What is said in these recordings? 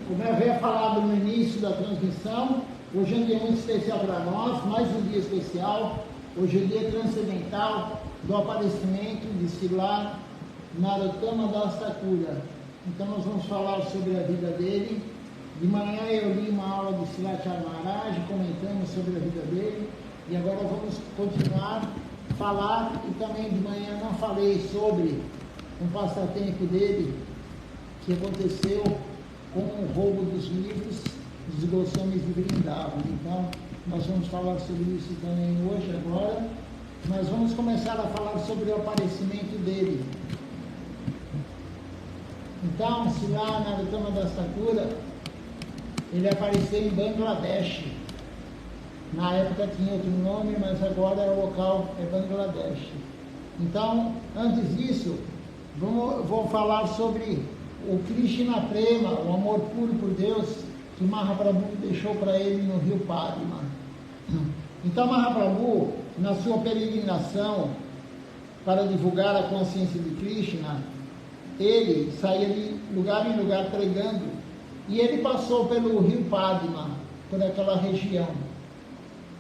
Como eu havia falado no início da transmissão, hoje é um dia muito especial para nós, mais um dia especial. Hoje é o dia transcendental do aparecimento de Sila Narottama Das Thakura. Então nós vamos falar sobre a vida dele. De manhã eu li uma aula do Silachar Maharaj, comentamos sobre a vida dele. E agora vamos continuar a falar, e também de manhã não falei sobre um passatempo dele que aconteceu com o roubo dos livros dos Goswamis de Vrindavan. Então, nós vamos falar sobre isso também hoje, agora. Mas vamos começar a falar sobre o aparecimento dele. Então, Sila Narottama Das Thakura, ele apareceu em Bangladesh. Na época tinha outro nome, mas agora o local é Bangladesh. Então, antes disso, vou falar sobre o Krishna Prema, o amor puro por Deus, que Mahaprabhu deixou para ele no rio Padma. Então Mahaprabhu, na sua peregrinação para divulgar a consciência de Krishna, ele saía de lugar em lugar pregando, e ele passou pelo rio Padma, por aquela região.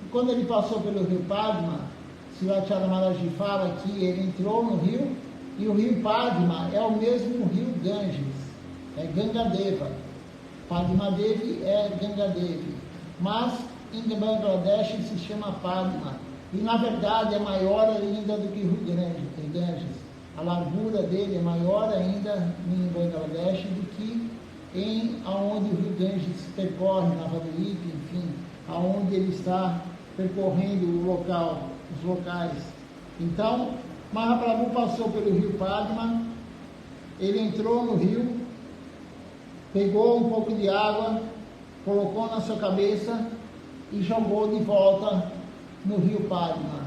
E quando ele passou pelo rio Padma, Silachar Maharaj fala que ele entrou no rio, e o rio Padma é o mesmo rio Ganges, é Gangadeva. Padma Devi é Gangadevi, mas em Bangladesh se chama Padma, e na verdade é maior ainda do que o rio Ganges. A largura dele é maior ainda em Bangladesh do que aonde o rio Ganges percorre, na Navadvip, enfim, aonde ele está percorrendo os locais. Então, Mahaprabhu passou pelo rio Padma, ele entrou no rio, pegou um pouco de água, colocou na sua cabeça e jogou de volta no rio Padma.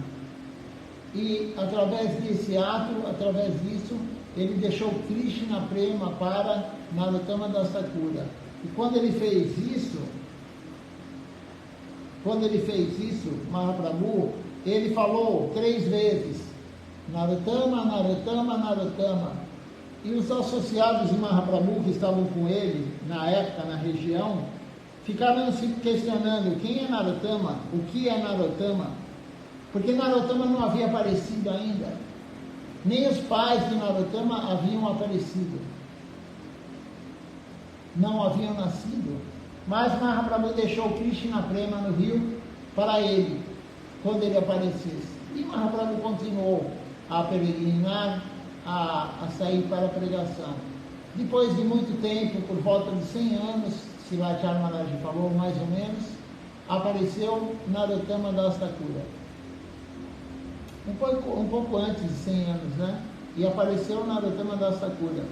E através desse ato, através disso, ele deixou Krishna Prema para Narottama Das Thakura. E quando ele fez isso, Mahaprabhu, ele falou 3 vezes: Narottama, Narottama, Narottama. E os associados de Mahaprabhu que estavam com ele, na época, na região, ficaram se questionando: quem é Narottama? O que é Narottama? Porque Narottama não havia aparecido ainda. Nem os pais de Narottama haviam aparecido. Não haviam nascido. Mas Mahaprabhu deixou Krishna Prema no rio para ele, quando ele aparecesse. E Mahaprabhu continuou a peregrinar, a sair para a pregação. Depois de muito tempo, por volta de 100 anos, Silachar Maharaj falou, mais ou menos, apareceu Narottama Das Thakura. Um pouco antes de 100 anos, né? E apareceu Narottama Das Thakura.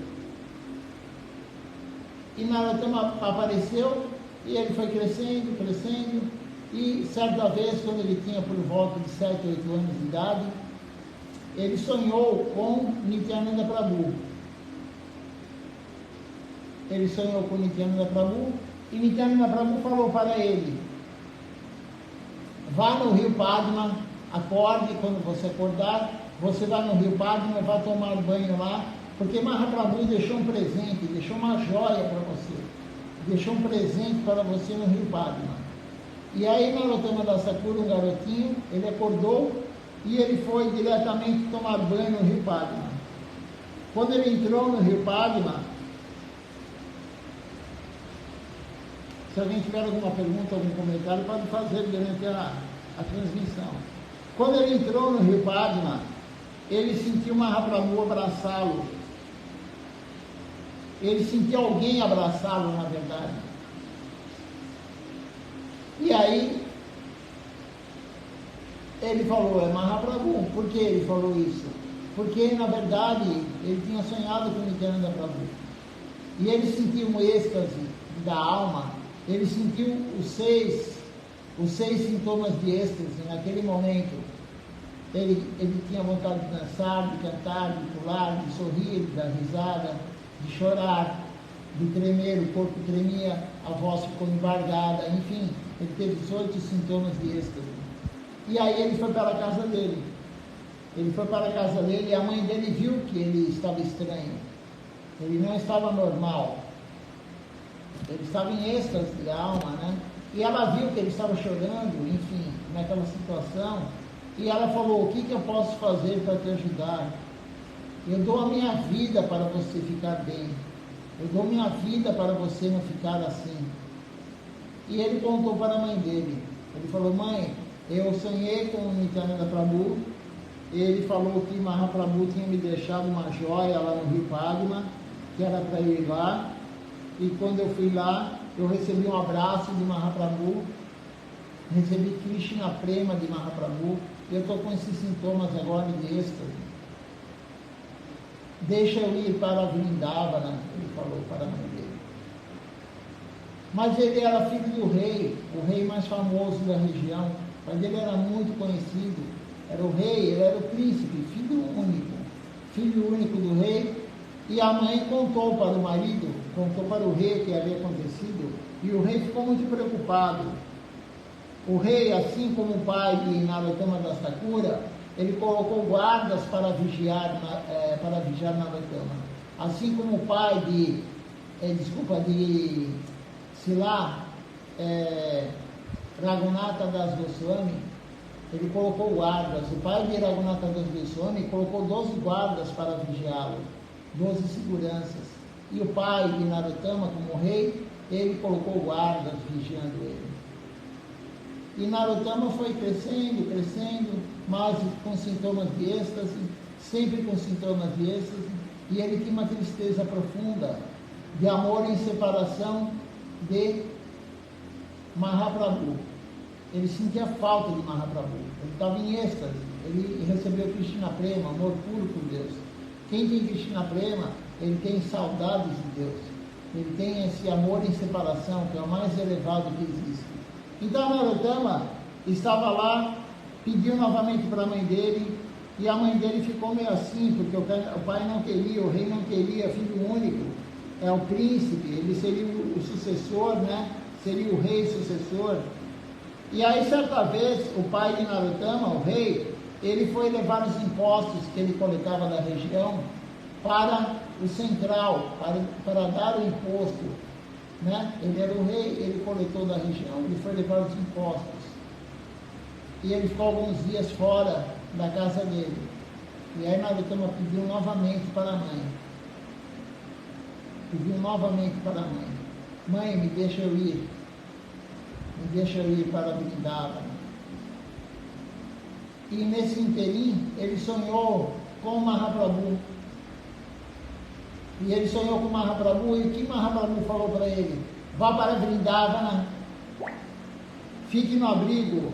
E Narottama apareceu, e ele foi crescendo, crescendo, e certa vez, quando ele tinha por volta de 7, 8 anos de idade, ele sonhou com Nityananda Prabhu. Ele sonhou com Nityananda Prabhu, e Nityananda Prabhu falou para ele: vá no rio Padma, acorde, quando você acordar, você vai no rio Padma e vai tomar banho lá, porque Mahaprabhu deixou um presente, deixou uma joia para você, deixou um presente para você no rio Padma. E aí Narottama Das Thakura, um garotinho, ele acordou e ele foi diretamente tomar banho no rio Padma. Quando ele entrou no rio Padma, se alguém tiver alguma pergunta, algum comentário, pode fazer durante a transmissão. Quando ele entrou no rio Padma, ele sentiu Mahaprabhu abraçá-lo. Ele sentiu alguém abraçá-lo, na verdade. E aí, ele falou, é Mahaprabhu. Por que ele falou isso? Porque, na verdade, ele tinha sonhado com Nityananda Prabhu. E ele sentiu um êxtase da alma, ele sentiu os seis sintomas de êxtase naquele momento. Ele tinha vontade de dançar, de cantar, de pular, de sorrir, de dar risada, de chorar, de tremer, o corpo tremia, a voz ficou embargada, enfim, ele teve 18 sintomas de êxtase. E aí ele foi para a casa dele. Ele foi para a casa dele e a mãe dele viu que ele estava estranho. Ele não estava normal. Ele estava em êxtase de alma, né? E ela viu que ele estava chorando, enfim, naquela situação. E ela falou: o que eu posso fazer para te ajudar? Eu dou a minha vida para você ficar bem. Eu dou minha vida para você não ficar assim. E ele contou para a mãe dele. Ele falou: mãe, eu sonhei com o Nityananda Prabhu. Ele falou que Mahaprabhu tinha me deixado uma joia lá no Rio Padma, que era para ir lá. E quando eu fui lá, eu recebi um abraço de Mahaprabhu, recebi Krishna Prema de Mahaprabhu. Eu estou com esses sintomas agora de êxtase. Deixa eu ir para Vrindavana, ele falou para a mãe dele. Mas ele era filho do rei, o rei mais famoso da região. O pai dele era muito conhecido, era o rei, ele era o príncipe, filho único do rei. E a mãe contou para o marido, contou para o rei o que havia acontecido, e o rei ficou muito preocupado. O rei, assim como o pai de Narottama Das Thakura, ele colocou guardas para vigiar Narottama. Assim como o pai de Sila Raghunatha Das Goswami, ele colocou guardas. O pai de Raghunatha Das Goswami colocou 12 guardas para vigiá-lo, 12 seguranças. E o pai de Narottama, como rei, ele colocou guardas vigiando ele. E Narottama foi crescendo, mas com sintomas de êxtase, sempre com sintomas de êxtase, e ele tinha uma tristeza profunda, de amor em separação de Mahaprabhu. Ele sentia falta de Mahaprabhu, ele estava em êxtase, ele recebeu Krishna Prema, amor puro por Deus. Quem tem Krishna Prema, ele tem saudades de Deus, ele tem esse amor em separação, que é o mais elevado que existe. Então Narottama estava lá, pediu novamente para a mãe dele, e a mãe dele ficou meio assim, porque o pai não queria, o rei não queria, filho único, é o príncipe, ele seria o sucessor, né? Seria o rei sucessor. E aí, certa vez, o pai de Narottama, o rei, ele foi levar os impostos que ele coletava da região para o central, para dar o imposto, né? Ele era o rei, ele coletou da região, ele foi levar os impostos. E ele ficou alguns dias fora da casa dele. E aí Narottama pediu novamente para a mãe. Mãe, me deixa eu ir. Me deixa eu ir para Vrindavana. E nesse interim, ele sonhou com Mahaprabhu. E ele sonhou com Mahaprabhu, e o que Mahaprabhu falou para ele? Vá para Vrindavana, fique no abrigo.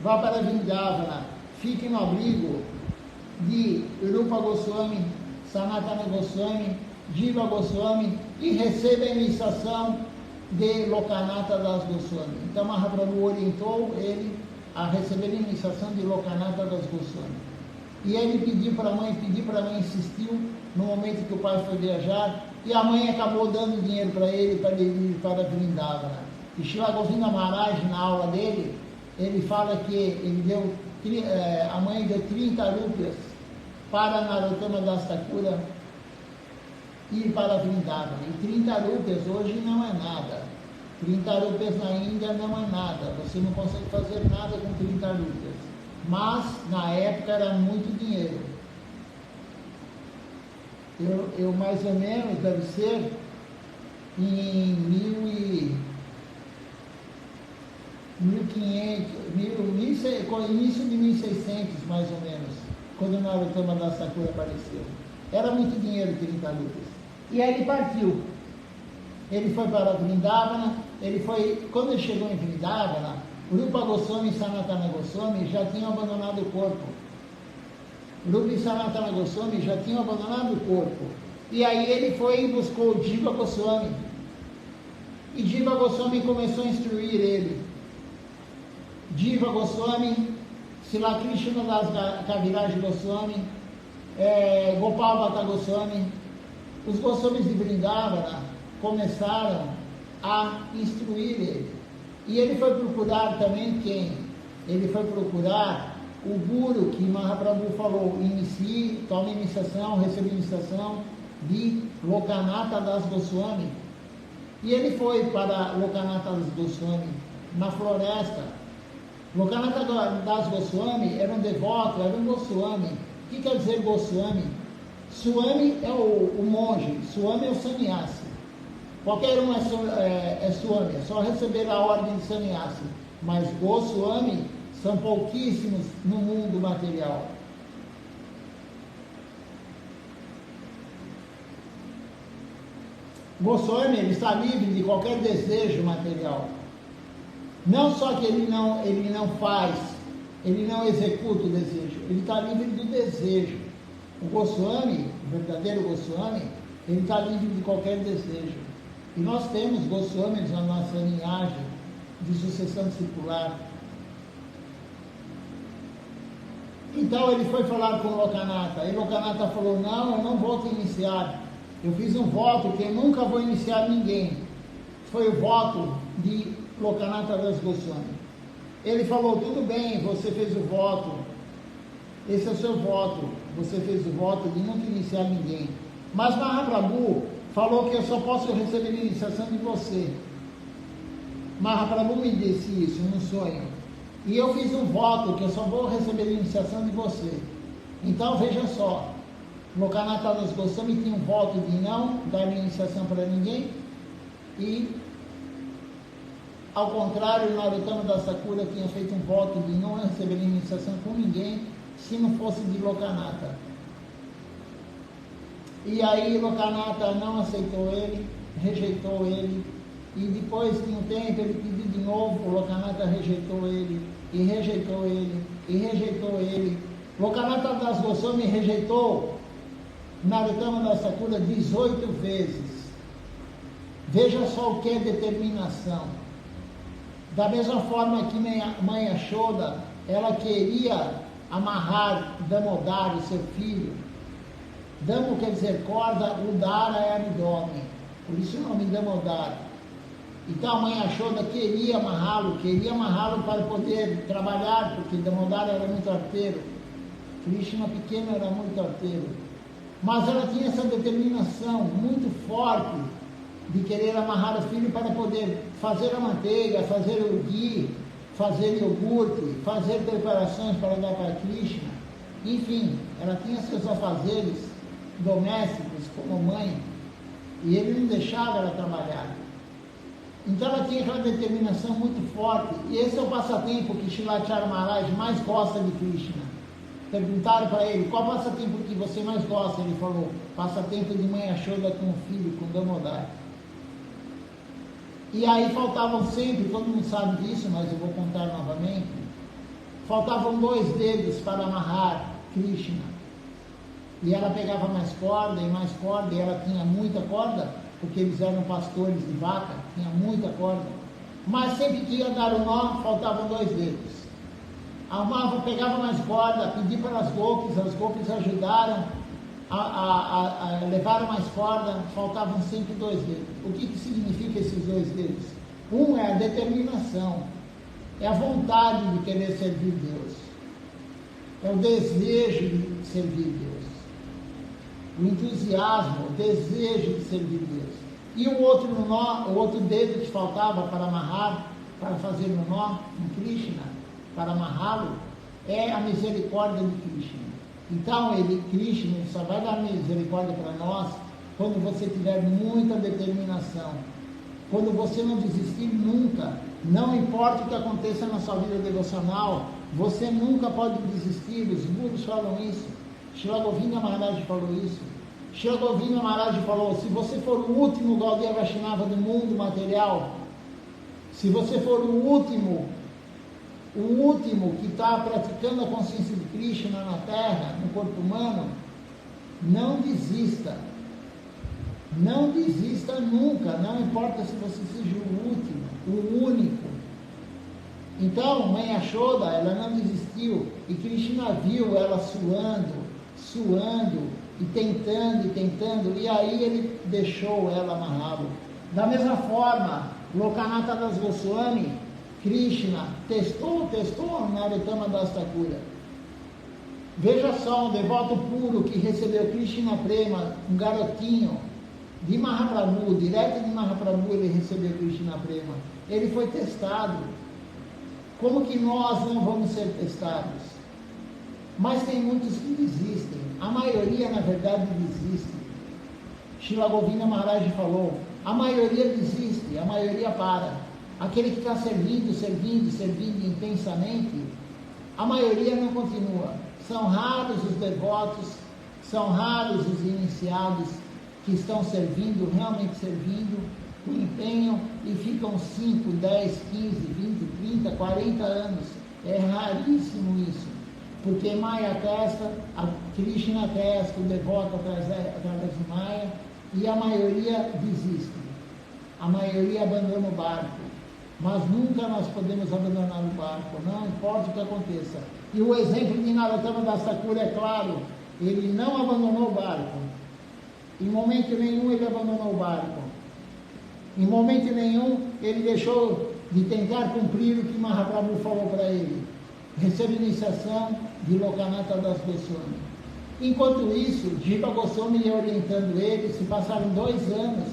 Vá para Vrindavana, fique no abrigo de Rupa Goswami, Sanatana Goswami, Jiva Goswami, e receba a iniciação de Lokanatha Das Goswami. Então Mahaprabhu orientou ele a receber a iniciação de Lokanatha Das Goswami. E ele pediu para a mãe, insistiu, no momento que o pai foi viajar, e a mãe acabou dando dinheiro para ele ir para Vrindavana. E Srila Govinda Maharaj, na aula dele, ele fala que a mãe deu 30 rúpias para Narottama Das Thakura ir para Vrindavana. E 30 rúpias hoje não é nada. 30 rúpias na Índia não é nada. Você não consegue fazer nada com 30 rúpias. Mas, na época, era muito dinheiro. Eu mais ou menos, deve ser em 1500, início de 1600, mais ou menos, quando o Narottama Das Thakura apareceu. Era muito dinheiro, 30 rúpias. E aí ele partiu. Ele foi para Vrindavana, quando ele chegou em Vrindavana, Rupa Goswami e Sanatana Goswami já tinham abandonado o corpo. Rupa e Sanatana Goswami já tinham abandonado o corpo. E aí ele foi e buscou Jiva Goswami. E Jiva Goswami começou a instruir ele. Jiva Goswami, Srila Krishna Das Kaviraj Goswami, Gopal Bhatta Goswami, os Goswamis de Vrindavana começaram a instruir ele. E ele foi procurar também quem? Ele foi procurar o guru que Mahaprabhu falou, tome iniciação, receba iniciação de Lokanatha Das Goswami. E ele foi para Lokanatha Das Goswami, na floresta. Lokanatha Das Goswami era um devoto, era um Goswami. O que quer dizer Goswami? Swami é o monge, Swami é o sannyasi. Qualquer um é Swami, é só receber a ordem de sannyasi. Mas Goswami são pouquíssimos no mundo material. Goswami, ele está livre de qualquer desejo material. Não só que ele não faz, ele não executa o desejo, ele está livre do desejo. O Goswami, o verdadeiro Goswami, ele está livre de qualquer desejo. E nós temos Goswamis na nossa linhagem de sucessão discipular. Então ele foi falar com Lokanatha, e Lokanatha falou, não, eu não vou te iniciar. Eu fiz um voto que eu nunca vou iniciar ninguém. Foi o voto de Lokanatha Das Goswami. Ele falou, tudo bem, você fez o voto, esse é o seu voto, você fez o voto de nunca iniciar ninguém. Mas Mahaprabhu falou que eu só posso receber a iniciação de você. Mahaprabhu me disse isso num sonho. E eu fiz um voto que eu só vou receber a iniciação de você. Então veja só, Lokanatha Das Goswami tinha um voto de não dar iniciação para ninguém, e ao contrário, Narottama Das Thakura tinha feito um voto de não receber iniciação com ninguém se não fosse de Lokanatha. E aí Lokanatha não aceitou ele, rejeitou ele, e depois de um tempo ele pediu de novo, Lokanatha rejeitou ele, e rejeitou ele, e rejeitou ele. Lokanatha Das Goswami rejeitou Narottama Das Thakura 18 vezes. Veja só o que é determinação. Da mesma forma que mãe Yashoda, ela queria amarrar Damodara, seu filho. Damo quer dizer corda, Udara é abdômen, por isso o nome Damodara. Então a mãe Yashoda queria amarrá-lo para poder trabalhar, porque Damodara era muito arteiro, Krishna pequeno era muito arteiro. Mas ela tinha essa determinação muito forte de querer amarrar o filho para poder fazer a manteiga, fazer o ghee, fazer iogurte, fazer preparações para dar para Krishna. Enfim, ela tinha seus afazeres domésticos como mãe, e ele não deixava ela trabalhar. Então ela tinha aquela determinação muito forte, e esse é o passatempo que Srilacharya Maharaj mais gosta de Krishna. Perguntaram para ele, qual passatempo que você mais gosta? Ele falou, passatempo de mãe Yashoda com o filho, com Damodara. E aí faltavam sempre, todo mundo sabe disso, mas eu vou contar novamente, faltavam 2 dedos para amarrar Krishna. E ela pegava mais corda, e ela tinha muita corda, porque eles eram pastores de vaca, tinha muita corda. Mas sempre que ia dar o nó, faltavam 2 dedos. Amava, pegava mais corda, pedi para as golpes ajudaram, levaram mais corda, faltavam sempre 2 dedos. O que significa esses 2 dedos? Um é a determinação, é a vontade de querer servir Deus, é o desejo de servir Deus, o entusiasmo, o desejo de servir Deus. E o outro nó, o outro dedo que faltava para amarrar, para fazer o nó em Krishna, para amarrá-lo, é a misericórdia de Krishna. Então, Krishna só vai dar misericórdia para nós quando você tiver muita determinação, quando você não desistir nunca. Não importa o que aconteça na sua vida devocional, você nunca pode desistir. Os gurus falam isso. Srila Govinda Maharaj falou isso. Srila Govinda Maharaj falou, se você for o último Gaudiya Vaishnava do mundo material, se você for o último que está praticando a consciência de Krishna na Terra, no corpo humano, não desista. Não desista nunca, não importa se você seja o último, o único. Então, mãe Yashoda, ela não desistiu, e Krishna viu ela suando, e tentando, e aí ele deixou ela amarrá-lo. Da mesma forma, Lokanatha Das Goswami, Krishna testou Narottama Das Thakura. Veja só, um devoto puro que recebeu Krishna Prema, um garotinho, de Mahaprabhu, direto de Mahaprabhu, ele recebeu Krishna Prema. Ele foi testado. Como que nós não vamos ser testados? Mas tem muitos que desistem. A maioria, na verdade, desiste. Srila Govinda Maharaj falou, a maioria desiste, a maioria para. Aquele que está servindo intensamente, a maioria não continua. São raros os devotos, são raros os iniciados que estão servindo, realmente servindo, com empenho, e ficam 5, 10, 15, 20, 30, 40 anos. É raríssimo isso. Porque Maya testa, a Krishna testa, o devoto através de Maya, e a maioria desiste. A maioria abandona o barco. Mas nunca nós podemos abandonar o barco, não importa o que aconteça. E o exemplo de Narottama Das Thakur é claro, ele não abandonou o barco. Em momento nenhum ele abandonou o barco. Em momento nenhum ele deixou de tentar cumprir o que Mahaprabhu falou para ele. Recebe iniciação de Lokanatha Das Goswami. Enquanto isso, Jiva Goswami ia orientando ele, se passaram 2 anos,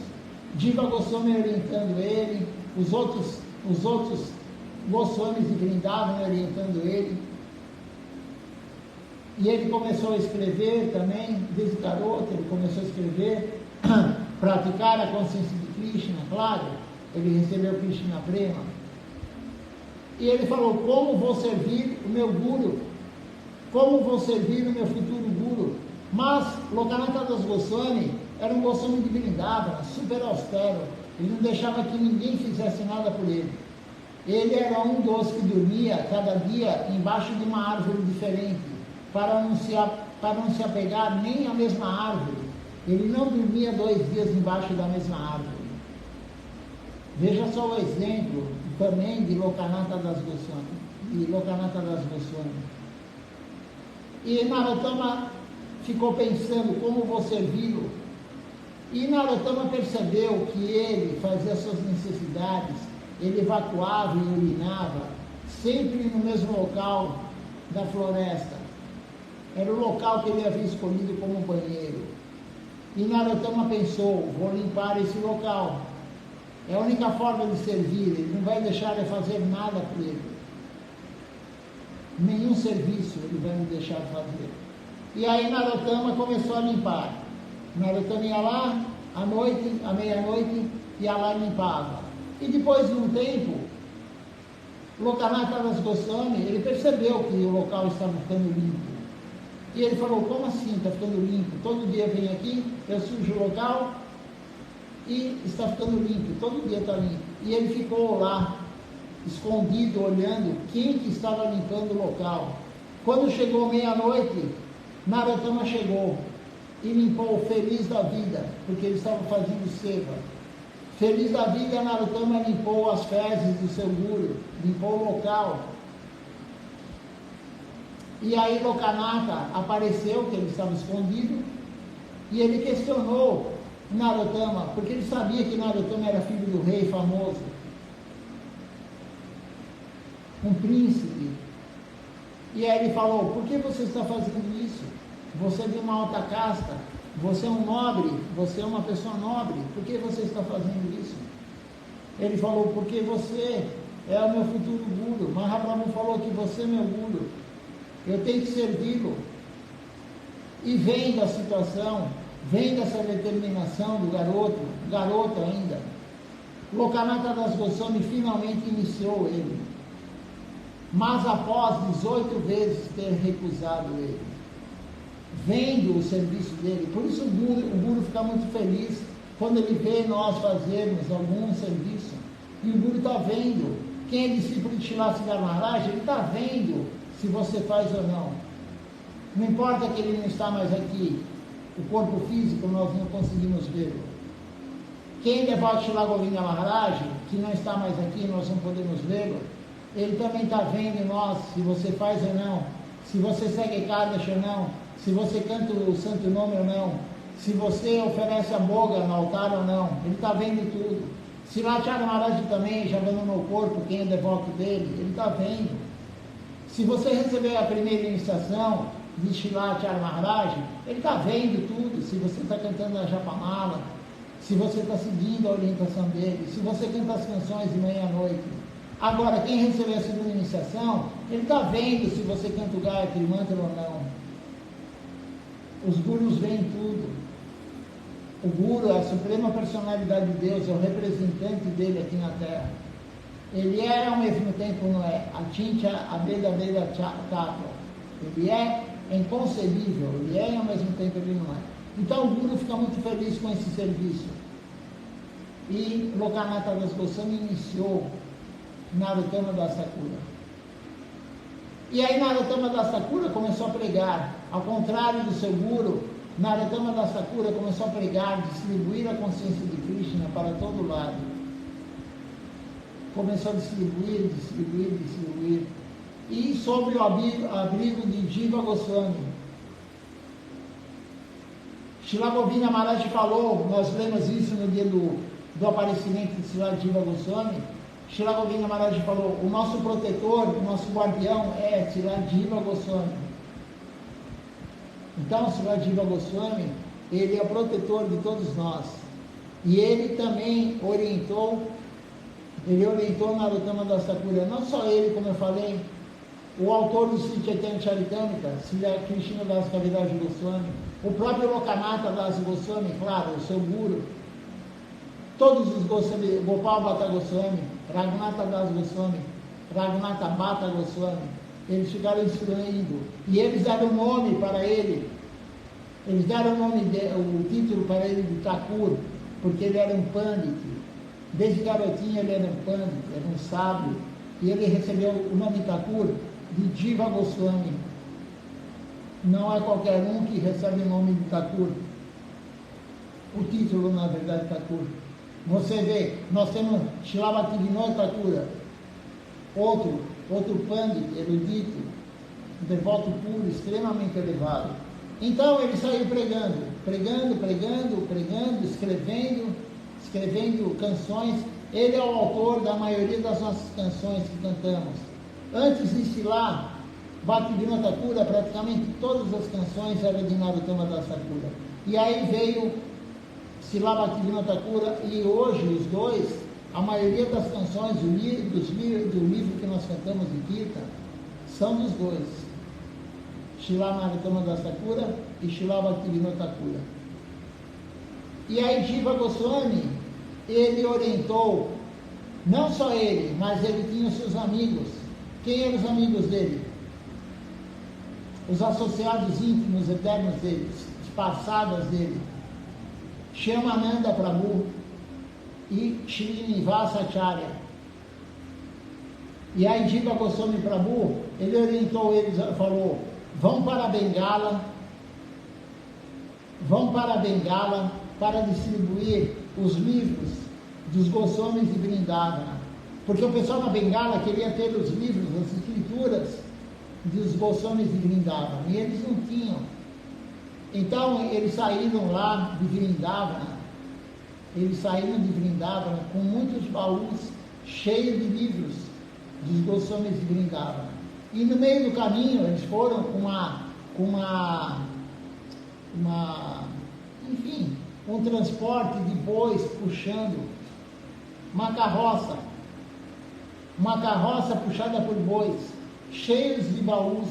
Jiva Goswami orientando ele, os outros Goswamis de Vrindavan orientando ele. E ele começou a escrever também, desde garoto, ele começou a escrever, praticar a consciência de Krishna, claro, ele recebeu Krishna Prema. E ele falou, como vou servir o meu Guru? Como vou servir o meu futuro Guru? Mas Lokanatha Das Goswami era um Goswami de Vrindavan, super austero, ele não deixava que ninguém fizesse nada por ele. Ele era um dos que dormia cada dia embaixo de uma árvore diferente, para não se apegar nem à mesma árvore. Ele não dormia 2 dias embaixo da mesma árvore. Veja só o exemplo também de Lokanatha Das Goswami. E Narottama ficou pensando, como vou servi-lo? E Narottama percebeu que ele fazia suas necessidades, ele evacuava e urinava sempre no mesmo local da floresta. Era o local que ele havia escolhido como banheiro. E Narottama pensou, vou limpar esse local. É a única forma de servir, ele não vai deixar de fazer nada por ele. Nenhum serviço ele vai me deixar fazer. E aí Narottama começou a limpar. Narottama ia lá, à noite, à meia-noite, ia lá e limpava. E depois de um tempo, Lokanatha Das Goswami, ele percebeu que o local estava ficando limpo. E ele falou, como assim está ficando limpo? Todo dia vem aqui, eu sujo o local e está ficando limpo, todo dia está limpo. E ele ficou lá, escondido, olhando quem que estava limpando o local. Quando chegou meia-noite, Narottama chegou e limpou, feliz da vida, porque ele estava fazendo seva. Feliz da vida, Narottama limpou as fezes do seu guru, limpou o local. E aí Lokanatha apareceu, que ele estava escondido, e ele questionou Narottama, porque ele sabia que Narottama era filho do rei famoso, um príncipe. E aí ele falou, por que você está fazendo isso? Você é de uma alta casta, você é um nobre, você é uma pessoa nobre, por que você está fazendo isso? Ele falou, porque você é o meu futuro Guru. Mahaprabhu falou que você é meu Guru, eu tenho que servi-lo. E vem da situação, vem dessa determinação do garoto ainda, Lokanatha Das Goswami finalmente iniciou ele, mas após 18 vezes ter recusado ele, vendo o serviço dele. Por isso o Guru fica muito feliz quando ele vê nós fazermos algum serviço, e o Guru está vendo. Quem é discípulo de Srila Siddhar Maharaj, ele está vendo se você faz ou não. Não importa que ele não está mais aqui, o corpo físico nós não conseguimos vê-lo. Quem devoto Srila Govinda Maharaj, que não está mais aqui, nós não podemos vê-lo, ele também está vendo nós, se você faz ou não, se você segue Kadash ou não, se você canta o santo nome ou não, se você oferece a boga no altar ou não, ele está vendo tudo. Srila Acharya Maharaj também já abandonou o corpo, quem é devoto dele, ele está vendo. Se você receber a primeira iniciação de Srila Acharya Maharaj, ele está vendo tudo. Se você está cantando a Japamala, se você está seguindo a orientação dele, se você canta as canções de manhã à noite. Agora, quem recebeu a segunda iniciação, ele está vendo se você canta o Gayatri Mantra ou não. Os gurus veem tudo. O guru é a suprema personalidade de Deus, é o representante dele aqui na Terra. Ele é ao mesmo tempo, não é? A Chincha, a verdadeira Tattva. Ele é inconcebível, ele é e ao mesmo tempo ele não é. Então o guru fica muito feliz com esse serviço. E Lokanatha Das Goswami iniciou Narottama Das Thakura. E aí Narottama Das Thakura começou a pregar. Ao contrário do seu guru, Narottama Das Thakura começou a pregar, distribuir a consciência de Krishna para todo lado. Começou a distribuir. E sob o abrigo de Jiva Goswami. Srila Govinda Maharaj falou, nós lemos isso no dia do aparecimento de Srila Jiva Goswami. Srila Govinda Maharaj falou, o nosso protetor, o nosso guardião é Srila Jiva Goswami. Então, Srila Jiva Goswami, ele é o protetor de todos nós. E ele também orientou Narottama Das Thakura. Não só ele, como eu falei, o autor do Sri Chaitanya Charitamrita, Sri Krishna Das Kaviraj Goswami, o próprio Lokanatha Das Goswami, claro, o seu guru, todos os Goswami, Gopal Bhatta Goswami, Raghunatha Das Goswami, Raghunatha Bhatta Goswami, eles ficaram instruindo, e eles deram o nome para ele, o título para ele de Thakur, porque ele era um pandit, desde garotinho ele era um pandit, era um sábio, e ele recebeu o nome Thakur de Jiva Goswami. Não é qualquer um que recebe o nome de Thakur. O título, na verdade, Thakur. Você vê, nós temos Srila Bhaktivinoda Thakura, outro pandit, erudito, devoto puro, extremamente elevado. Então ele saiu pregando, escrevendo canções. Ele é o autor da maioria das nossas canções que cantamos. Antes de Srila Bhaktivinoda Thakura, praticamente todas as canções eram de Narottama Das Thakura. E aí veio Srila Bhaktivinoda Thakura, e hoje os dois, a maioria das canções do livro que nós cantamos de Kirtan, são dos dois. Srila Narottama Das Thakura e Srila Bhaktivinoda Thakura. E aí Jiva Goswami, ele orientou, não só ele, mas ele tinha os seus amigos. Quem eram os amigos dele? Os associados íntimos eternos dele, os passadas dele. Shyamananda Prabhu e Srinivasa Acharya. E aí Jiva Goswami Prabhu, ele orientou eles, falou, vão para Bengala para distribuir os livros dos Goswamis de Vrindavana. Porque o pessoal na Bengala queria ter os livros, as escrituras dos Goswamis de Vrindavana, e eles não tinham. Então eles saíram lá de Vrindavana, com muitos baús cheios de livros dos Goswamis de Vrindavana. E no meio do caminho eles foram com um transporte de bois puxando uma carroça puxada por bois, cheios de baús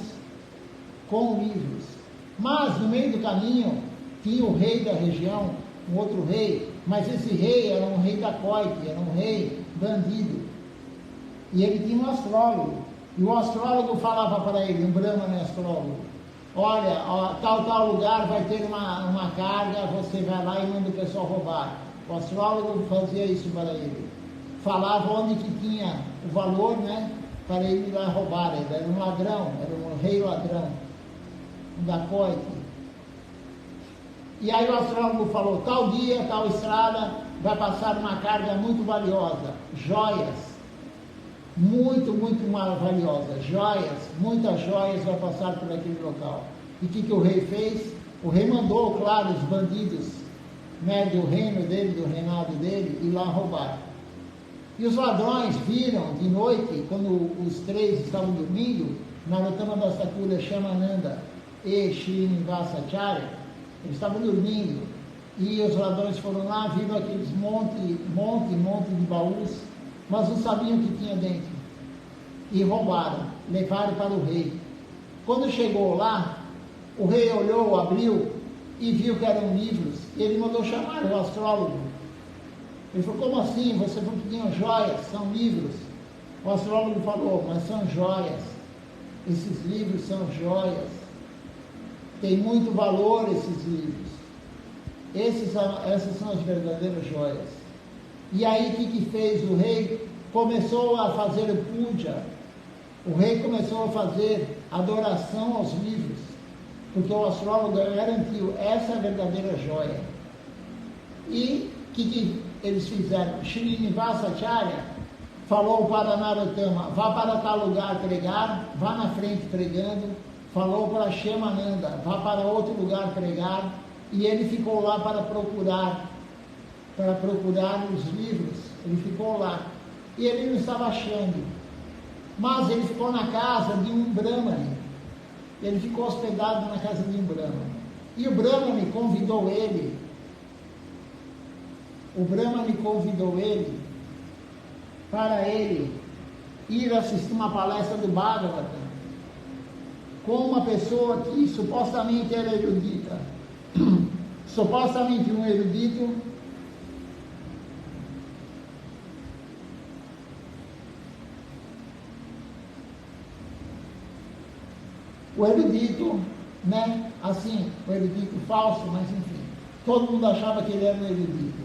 com livros. Mas no meio do caminho tinha o rei da região, um outro rei, mas esse rei era um rei dacoite, era um rei bandido. E ele tinha um astrólogo, e o astrólogo falava para ele, um brahmana astrólogo, olha, tal lugar vai ter uma carga, você vai lá e manda o pessoal roubar. O astrólogo fazia isso para ele. Falava onde que tinha o valor, né, para ele ir lá roubar. Ele era um ladrão, era um rei ladrão, um dacoite. E aí o astrólogo falou, tal dia, tal estrada, vai passar uma carga muito valiosa, joias, muito valiosa, joias, muitas joias vai passar por aquele local. E o que o rei fez? O rei mandou, claro, os bandidos, né, do reino dele, do reinado dele, ir lá roubar. E os ladrões viram de noite, quando os três estavam dormindo, Narottama Das Thakura, Shyamananda e Srinivasa Acharya, eles estavam dormindo. E os ladrões foram lá, viram aqueles monte de baús, mas não sabiam o que tinha dentro. E roubaram, levaram para o rei. Quando chegou lá, o rei olhou, abriu e viu que eram livros. E ele mandou chamar o astrólogo. Ele falou: como assim? Você falou que tinham joias, são livros. O astrólogo falou: mas são joias. Esses livros são joias. Tem muito valor esses livros. Essas são as verdadeiras joias. E aí o que fez o rei? Começou a fazer o puja. O rei começou a fazer adoração aos livros, porque o astrólogo garantiu: essa é a verdadeira joia. E o que eles fizeram? Srinivasa Acharya falou para Narottama: vá para tal lugar pregar, vá na frente pregando. Falou para Shyamananda: vá para outro lugar pregar. E ele ficou lá para procurar os livros. Ele ficou lá. E ele não estava achando. Mas ele ficou na casa de um Brahmane. Ele ficou hospedado na casa de um Brahmane. E o Brahmane convidou ele. Para ele ir assistir uma palestra do Bhagavatam com uma pessoa que supostamente era erudita. Supostamente um erudito. O erudito, né? Assim, o erudito falso, mas enfim. Todo mundo achava que ele era um erudito,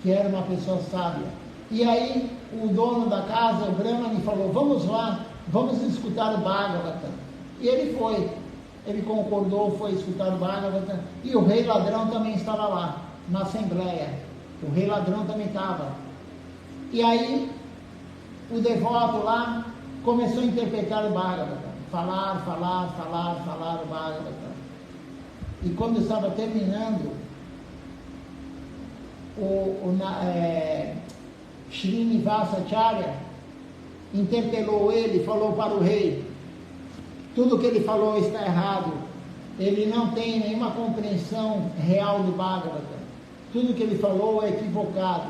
que era uma pessoa sábia. E aí, o dono da casa, o Brahmani, falou: vamos lá, vamos escutar o Bhagavatam. E ele foi. Ele concordou, foi escutar o Bhagavatam. E o rei ladrão também estava lá, na assembleia. O rei ladrão também estava. E aí, o devoto lá começou a interpretar o Bhagavatam. Falar o Bhagavatam. E quando estava terminando, Srinivasa Acharya interpelou ele, falou para o rei: tudo que ele falou está errado. Ele não tem nenhuma compreensão real do Bhagavatam. Tudo que ele falou é equivocado.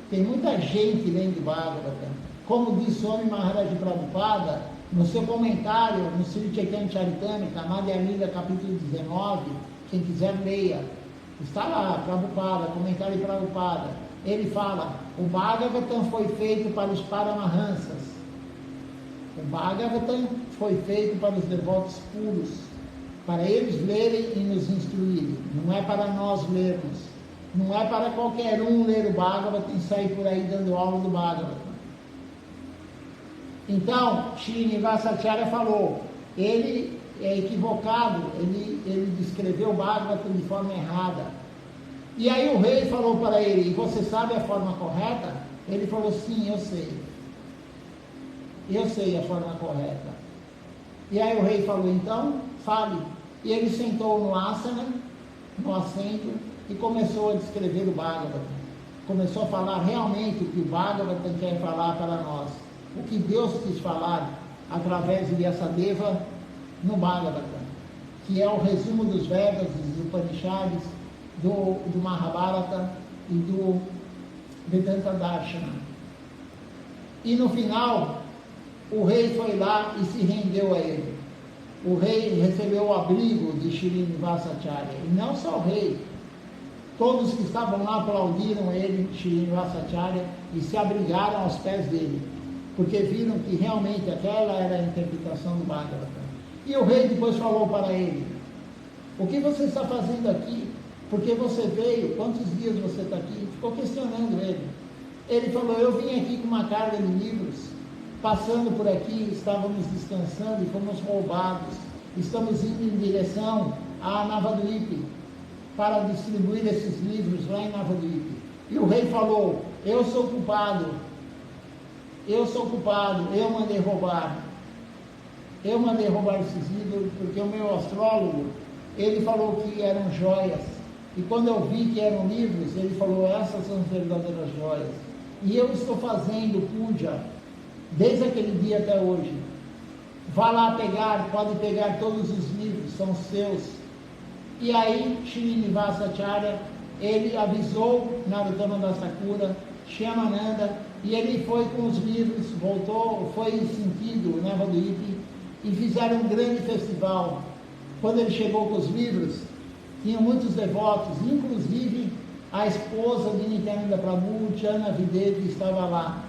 Tem muita gente lendo o Bhagavatam. Como diz Swami Maharaj Prabhupada, no seu comentário, no Sri Chaitanya Charitamrita, Madhya Lila, capítulo 19, quem quiser leia, está lá, Prabhupada, comentário de Prabhupada. Ele fala: o Bhagavatam foi feito para os Paramahansas. O Bhagavatam foi feito para os devotos puros, para eles lerem e nos instruírem. Não é para nós lermos. Não é para qualquer um ler o Bhagavatam e sair por aí dando aula do Bhagavatam. Então, Srinivasa Acharya falou: ele é equivocado, ele descreveu o Bhagavatam de forma errada. E aí o rei falou para ele: e você sabe a forma correta? Ele falou: sim, eu sei. Eu sei a forma correta. E aí o rei falou: então, fale. E ele sentou no asana, no assento, e começou a descrever o Bhagavatam. Começou a falar realmente o que o Bhagavatam quer falar para nós. O que Deus quis falar através de Vyasadeva no Bhagavatam, que é o resumo dos Vedas, dos Upanishads, do Mahabharata e do Vedanta Darshana. E no final, o rei foi lá e se rendeu a ele. O rei recebeu o abrigo de Srinivasa Acharya. E não só o rei, todos que estavam lá aplaudiram ele, Srinivasa Acharya, e se abrigaram aos pés dele, porque viram que realmente aquela era a interpretação do Bhagavatam. E o rei depois falou para ele: o que você está fazendo aqui? Por que você veio? Quantos dias você está aqui? Ficou questionando ele. Ele falou: eu vim aqui com uma carga de livros, passando por aqui, estávamos descansando e fomos roubados. Estamos indo em direção a Navadvipa para distribuir esses livros lá em Navadvipa. E o rei falou: eu sou culpado, eu mandei roubar. Eu mandei roubar esses livros porque o meu astrólogo, ele falou que eram joias. E quando eu vi que eram livros, ele falou: essas são as verdadeiras joias. E eu estou fazendo puja desde aquele dia até hoje. Vá lá pegar, pode pegar todos os livros, são seus. E aí Srinivasa Acharya ele avisou Narottama Das Thakura, Shyamananda, e ele foi com os livros, voltou, foi em sentido Navadvipa, e fizeram um grande festival. Quando ele chegou com os livros, tinha muitos devotos, inclusive a esposa de Nityananda Prabhu, Jana Videvi, estava lá.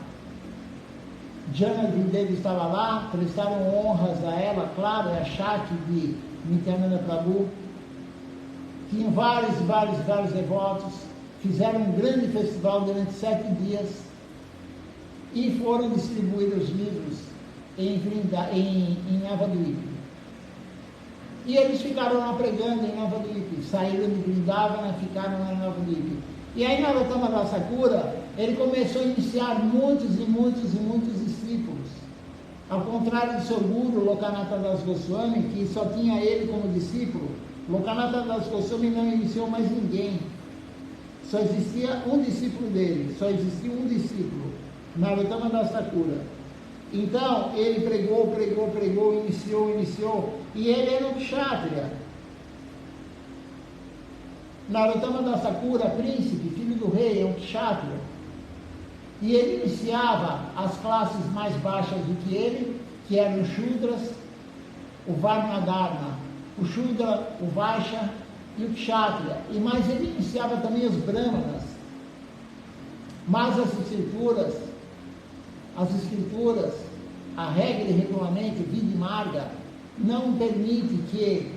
Jana Videvi estava lá, prestaram honras a ela, claro, é a Shakti de Nityananda Prabhu. Tinham vários devotos, fizeram um grande festival durante 7 dias e foram distribuir os livros em Navadvipa. E eles ficaram lá pregando em Navadvipa, saíram de Vrindavana, ficaram lá em Navadvipa. E aí Narottama Das Thakura, ele começou a iniciar muitos discípulos. Ao contrário do seu guru, Lokanatha Das Goswami, que só tinha ele como discípulo, Lokanatha Das Goswami não iniciou mais ninguém. Só existia um discípulo dele, Narottama Das Thakura. Então, ele pregou, iniciou, e ele era um kshatriya. Narottama Das Thakura, príncipe, filho do rei, é um kshatriya. E ele iniciava as classes mais baixas do que ele, que eram os Shudras, o Varna Dharma, o Shudra, o Vaishya e o Kshatriya. Mas ele iniciava também os Brahmanas. Mas as escrituras, a regra e regulamento, Vidya Marga, não permite que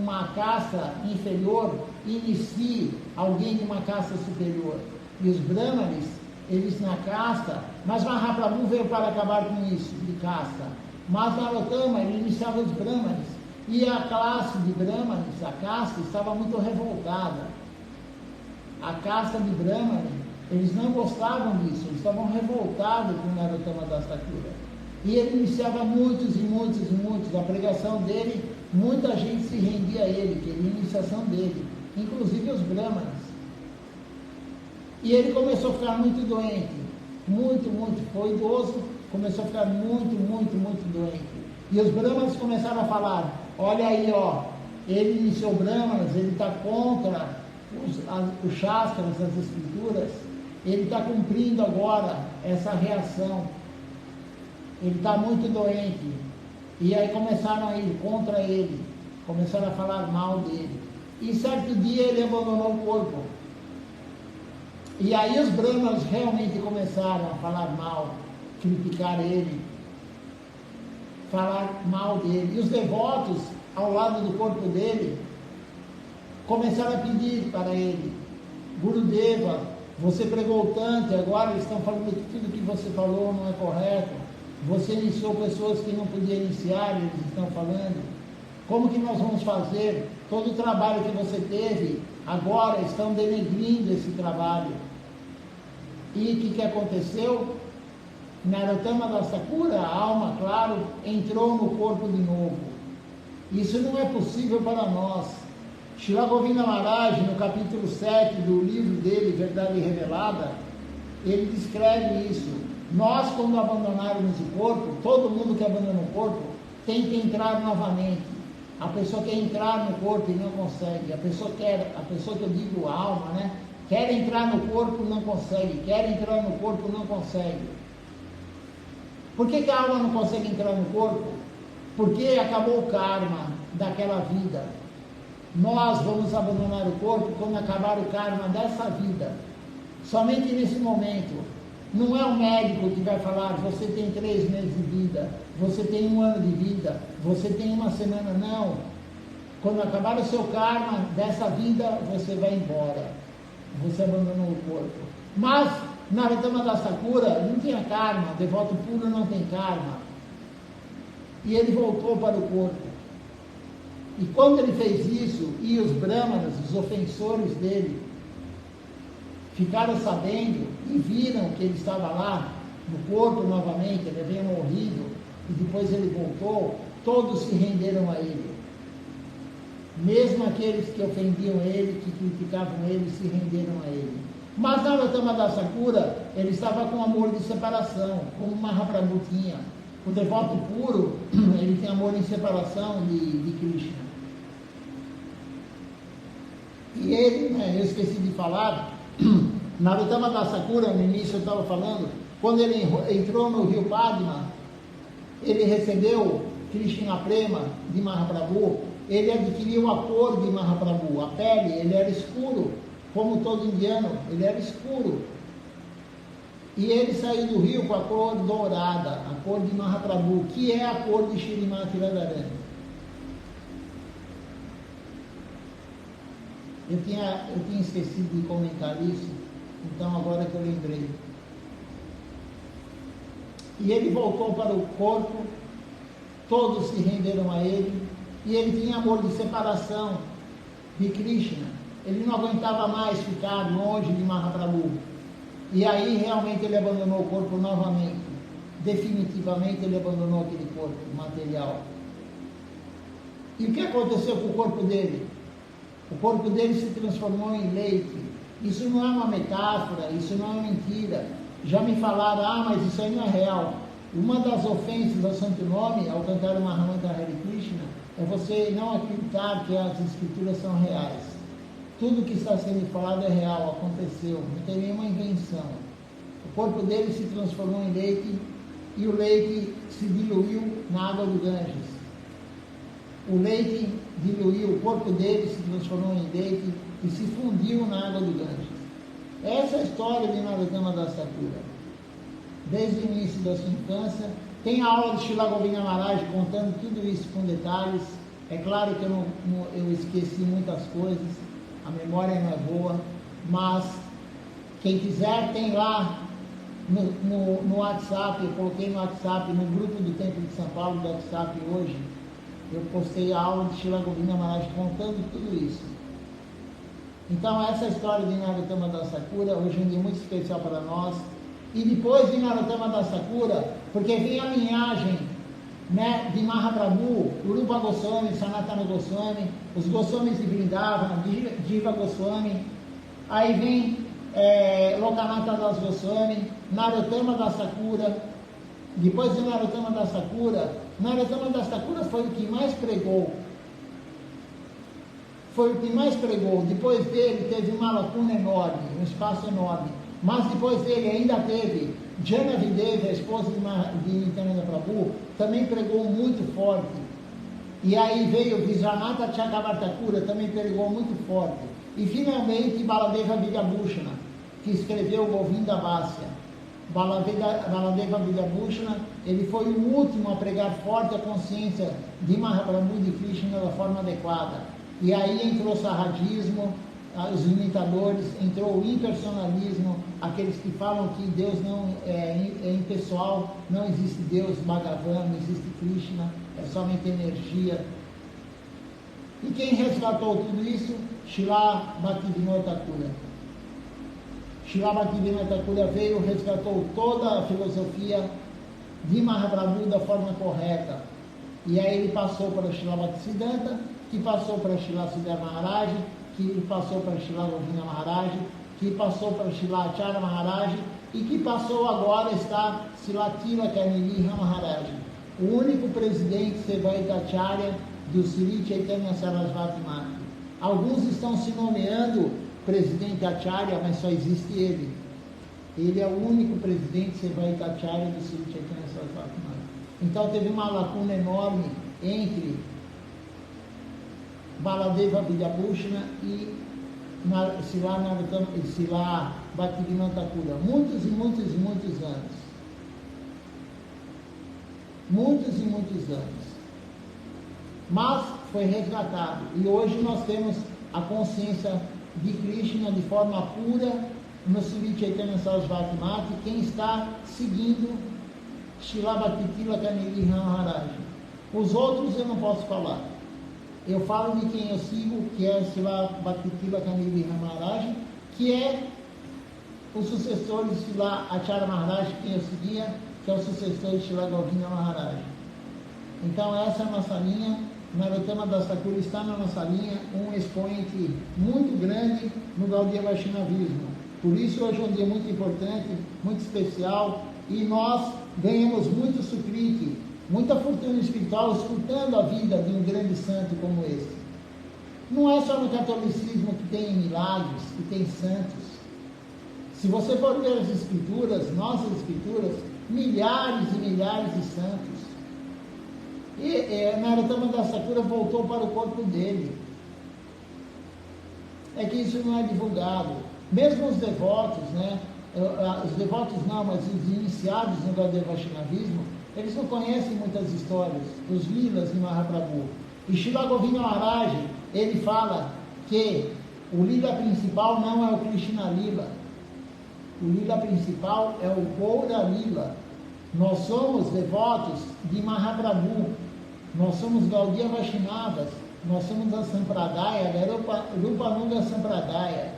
uma casta inferior inicie alguém de uma casta superior. E os Brahmanes, eles na casta, mas Mahaprabhu veio para acabar com isso, de casta. Mas Narottama, ele iniciava os Brahmanes. E a classe de Brahmanes, a casta, estava muito revoltada. A casta de Brahmanes, eles não gostavam disso, eles estavam revoltados com Narottama Das Thakura. E ele iniciava muitos, a pregação dele, muita gente se rendia a ele, queria a iniciação dele, inclusive os Brahmanes. E ele começou a ficar muito doente, foi idoso, começou a ficar muito doente. E os Brahmanes começaram a falar, olha aí, ele iniciou Brahmanes, ele está contra os Shastras, as Escrituras, ele está cumprindo agora essa reação, ele está muito doente. E aí começaram a ir contra ele, começaram a falar mal dele. E certo dia ele abandonou o corpo. E aí os Brahmanes realmente começaram a falar mal, criticar ele, falar mal dele. E os devotos, ao lado do corpo dele, começaram a pedir para ele, Gurudeva, você pregou tanto, e agora eles estão falando que tudo que você falou não é correto. Você iniciou pessoas que não podiam iniciar, eles estão falando. Como que nós vamos fazer? Todo o trabalho que você teve, agora estão denegrindo esse trabalho. E o que aconteceu? Narottama Das Thakura, a alma, claro, entrou no corpo de novo. Isso não é possível para nós. Srila Govinda Maharaj, no capítulo 7 do livro dele, Verdade Revelada, ele descreve isso. Nós, quando abandonarmos o corpo, todo mundo que abandona o corpo tem que entrar novamente. A pessoa quer entrar no corpo e não consegue. A pessoa que eu digo a alma, né? Quer entrar no corpo, não consegue. Quer entrar no corpo, não consegue. Por que a alma não consegue entrar no corpo? Porque acabou o karma daquela vida. Nós vamos abandonar o corpo quando acabar o karma dessa vida. Somente nesse momento. Não é o médico que vai falar, você tem 3 meses de vida, você tem 1 ano de vida, você tem 1 semana, não. Quando acabar o seu karma dessa vida, você vai embora. Você abandonou o corpo. Mas Narottama Das Thakura não tinha karma, devoto puro não tem karma. E ele voltou para o corpo. E quando ele fez isso, e os Brahmanas, os ofensores dele, ficaram sabendo e viram que ele estava lá no corpo novamente, ele havia morrido, e depois ele voltou, todos se renderam a ele. Mesmo aqueles que ofendiam ele, que criticavam ele, se renderam a ele. Mas Narottama Das Thakura, ele estava com amor de separação, como Mahaprabhu tinha. O devoto puro, ele tem amor em separação de Krishna. E ele, né, eu esqueci de falar, Narottama Das Thakura, no início eu estava falando, quando ele entrou no rio Padma, ele recebeu Krishna Prema de Mahaprabhu, ele adquiriu a cor de Mahaprabhu, a pele, ele era escuro, como todo indiano, ele era escuro. E ele saiu do rio com a cor dourada, a cor de Mahaprabhu, que é a cor de Shrimati Radharani. Eu tinha esquecido de comentar isso, então agora que eu lembrei. E ele voltou para o corpo, todos se renderam a ele, e ele tinha amor de separação de Krishna. Ele não aguentava mais ficar longe de Mahaprabhu. E aí realmente ele abandonou o corpo novamente. Definitivamente ele abandonou aquele corpo material. E o que aconteceu com o corpo dele? O corpo dele se transformou em leite. Isso não é uma metáfora, isso não é mentira. Já me falaram, mas isso aí não é real. Uma das ofensas ao Santo Nome, ao cantar o Mahamantra Hare Krishna, é você não acreditar que as escrituras são reais. Tudo que está sendo falado é real, aconteceu, não tem nenhuma invenção. O corpo dele se transformou em leite e o leite se diluiu na água do Ganges. O leite diluiu, o corpo dele se transformou em leite e se fundiu na água do Ganges. Essa é a história de Narottama Das Thakura. Desde o início da sua infância, tem a aula de Srila Govinda Maharaj contando tudo isso com detalhes. É claro que eu esqueci muitas coisas, a memória não é boa, mas quem quiser tem lá no WhatsApp, eu coloquei no WhatsApp, no grupo do Templo de São Paulo, do WhatsApp hoje, eu postei a aula de Srila Govinda Maharaj contando tudo isso. Então essa história de Narottama Das Thakura, hoje é um dia muito especial para nós. E depois de Narottama Das Thakura, porque vem a linhagem, né, de Mahaprabhu, Rupa Goswami, Sanatana Goswami, os Goswamis de Vrindavan, Jiva Goswami, aí vem Lokanatha Das Goswami, Narottama Das Thakura. Depois de Narottama Das Thakura, Narottama Das Thakura foi o que mais pregou. Foi o que mais pregou. Depois dele teve uma lacuna enorme, um espaço enorme. Mas depois dele ainda teve Janavideva, a esposa de Nityananda Prabhu, também pregou muito forte. E aí veio Vijayanath Chakravartakura, também pregou muito forte. E finalmente Baladeva Vidyabhushana, que escreveu Govinda Vasya. Baladeva Vidyabhushana, ele foi o último a pregar forte a consciência de Mahaprabhu de Krishna da forma adequada. E aí entrou o sarradismo, os imitadores, entrou o impersonalismo, aqueles que falam que Deus não é impessoal, não existe Deus, Bhagavan, não existe Krishna, é somente energia. E quem resgatou tudo isso? Srila Bhaktivinoda Thakura. Srila Bhaktivinoda Thakura veio, resgatou toda a filosofia de Mahaprabhu da forma correta. E aí ele passou para Srila Bhaktisiddhanta, que passou para Srila Sridhar Maharaj, que passou para Srila Govinda Maharaj, que passou para Srila Acharya Maharaj e que passou agora está Srila Tilaka Nidhi Maharaj, o único presidente Sevaita Acharya do Sri Chaitanya Sarasvati Mati. Alguns estão se nomeando presidente Acharya, mas só existe ele. Ele é o único presidente Sevaita Acharya do Sri Chaitanya Sarasvati Mati. Então teve uma lacuna enorme entre Baladeva Vidyabhushana e Srila Bhaktivinoda Thakura. Muitos e muitos e muitos anos. Muitos e muitos anos. Mas foi resgatado. E hoje nós temos a consciência de Krishna de forma pura no Sri Chaitanya Sarasvati Mati, quem está seguindo Srila Bhakti-Tilaka Nidhi Maharaj. Os outros eu não posso falar. Eu falo de quem eu sigo, que é Srila Bhakti-Tilaka Nidhi Maharaj, que é o sucessor de Srila Acharya Maharaj, quem eu seguia, que é o sucessor de Srila Govinda Maharaj. Então essa é a nossa linha. Narottama Das Thakura está na nossa linha, um expoente muito grande no Gaudiya Vaishnavismo. Por isso hoje é um dia muito importante, muito especial, e nós ganhamos muito sukriti, muita fortuna espiritual escutando a vida de um grande santo como esse. Não é só no catolicismo que tem milagres, que tem santos. Se você for ver as escrituras, nossas escrituras, milhares e milhares de santos. E Narottama Dastakura voltou para o corpo dele. É que isso não é divulgado. Mesmo os devotos, né? Os devotos não, mas os iniciados no Vaishnavismo, eles não conhecem muitas histórias dos lilas de Mahaprabhu. E Srila Govinda Maharaj, ele fala que o lila principal não é o Krishna Lila. O lila principal é o Gaura Lila. Nós somos devotos de Mahaprabhu. Nós somos Gaudiya Vaishnavas. Nós somos a Sampradaya, a Rupananga Sampradaya.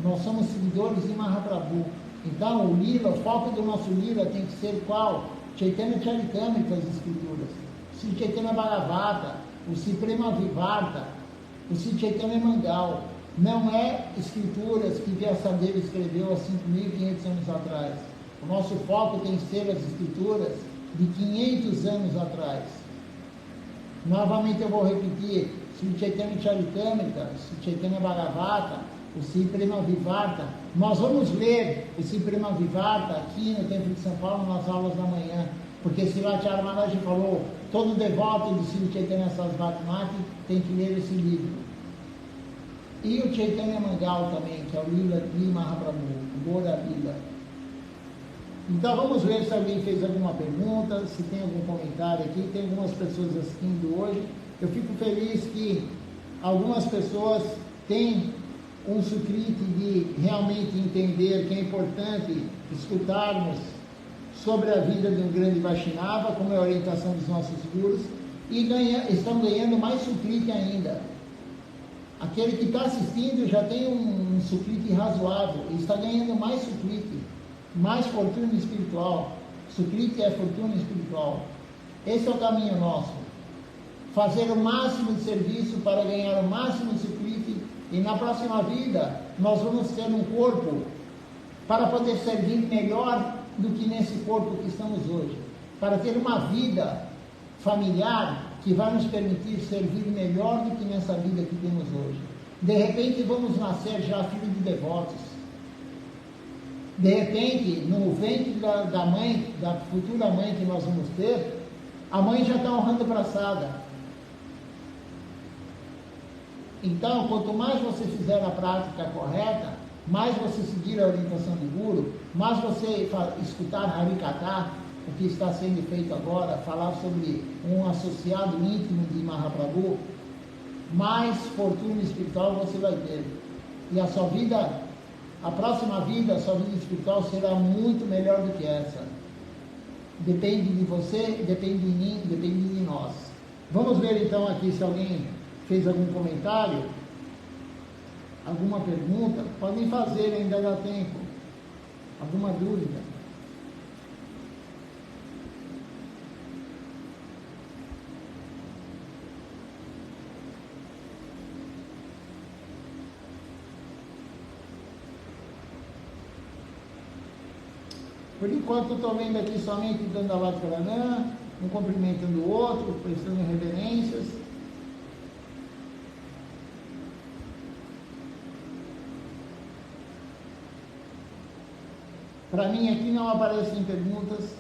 Nós somos seguidores de Mahaprabhu. Então, o lila, o foco do nosso lila tem que ser qual? Chaitanya Charitamrita, as escrituras. O Sri Chaitanya Bhagavata, o Sri Prema Vivarta, o Sri Chaitanya Mangal. Não é escrituras que Vyasadeva escreveu há 5.500 anos atrás. O nosso foco tem que ser as escrituras de 500 anos atrás. Novamente eu vou repetir, Sri Chaitanya Charitamrita, Sri Chaitanya Bhagavata, o Sri Prema Vivarta. Nós vamos ler o Sri Prema Vivarta aqui no Templo de São Paulo nas aulas da manhã, porque Srilacharya Maharaj falou, todo devoto do Sri Chaitanya Sarasvati Mati tem que ler esse livro. E o Chaitanya Mangal também, que é o Lila de Mahaprabhu, o Gaura Lila. Então vamos ver se alguém fez alguma pergunta, se tem algum comentário aqui. Tem algumas pessoas assistindo hoje. Eu fico feliz que algumas pessoas têm um sukriti de realmente entender que é importante escutarmos sobre a vida de um grande Vaishnava, como é a orientação dos nossos gurus, e estão ganhando mais sukriti ainda. Aquele que está assistindo já tem um sukriti razoável, e está ganhando mais sukriti, mais fortuna espiritual. Sukriti é fortuna espiritual. Esse é o caminho nosso. Fazer o máximo de serviço para ganhar o máximo de sukriti, e na próxima vida nós vamos ter um corpo para poder servir melhor do que nesse corpo que estamos hoje. Para ter uma vida familiar que vai nos permitir servir melhor do que nessa vida que temos hoje. De repente vamos nascer já filhos de devotos. De repente, no ventre da mãe, da futura mãe que nós vamos ter, a mãe já está honrando a braçada. Então, quanto mais você fizer a prática correta, mais você seguir a orientação do Guru, mais você escutar Harikatha, o que está sendo feito agora, falar sobre um associado íntimo de Mahaprabhu, mais fortuna espiritual você vai ter. E a sua vida, a próxima vida, a sua vida espiritual será muito melhor do que essa. Depende de você, depende de mim, depende de nós. Vamos ver então aqui se alguém fez algum comentário, alguma pergunta. Podem fazer, ainda dá tempo. Alguma dúvida? Por enquanto estou vendo aqui somente Dandavat Pranam, um cumprimentando o outro, prestando reverências. Para mim aqui não aparecem perguntas.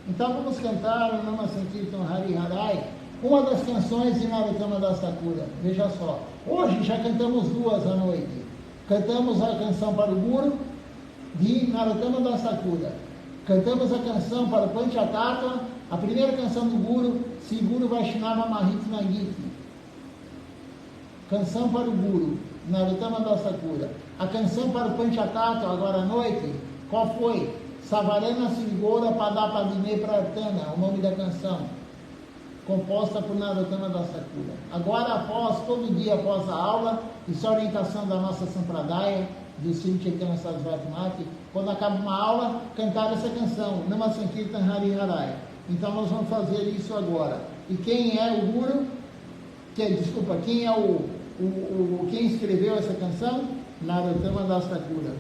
Então vamos cantar o Nama Sankirtan Hari Harai, uma das canções de Narottama Dastakura. Veja só, hoje já cantamos duas à noite. Cantamos a canção para o Guru de Narottama Dastakura. Cantamos a canção para o Panchatattva, a primeira canção do Guru, Sri Guru Vaishnava Mahitma Gita. Canção para o Guru, Narottama Dastakura. A canção para o Panchatattva, agora à noite, qual foi? Savarana Srigora Padapadime Prartana, o nome da canção, composta por Narottama Dastakura. Agora, todo dia após a aula, isso é a orientação da nossa Sampradaya, do Sri Chaitanya Sarasvati Mati, quando acaba uma aula, cantar essa canção, Nama Sankirtan Hari Harai. Então nós vamos fazer isso agora. E quem é o Guru? Quem é quem escreveu essa canção? Narottama Dastakura.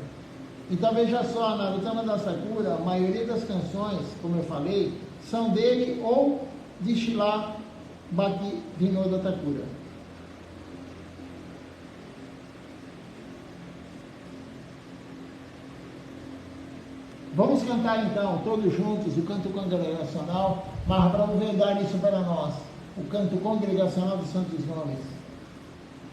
Então veja só, Narottama Dastakura, a maioria das canções, como eu falei, são dele ou de Srila Bhakti Vinoda Thakura. Vamos cantar então, todos juntos, o canto congregacional. Mahaprabhu veio dar isso para nós, o canto congregacional dos Santos Nomes.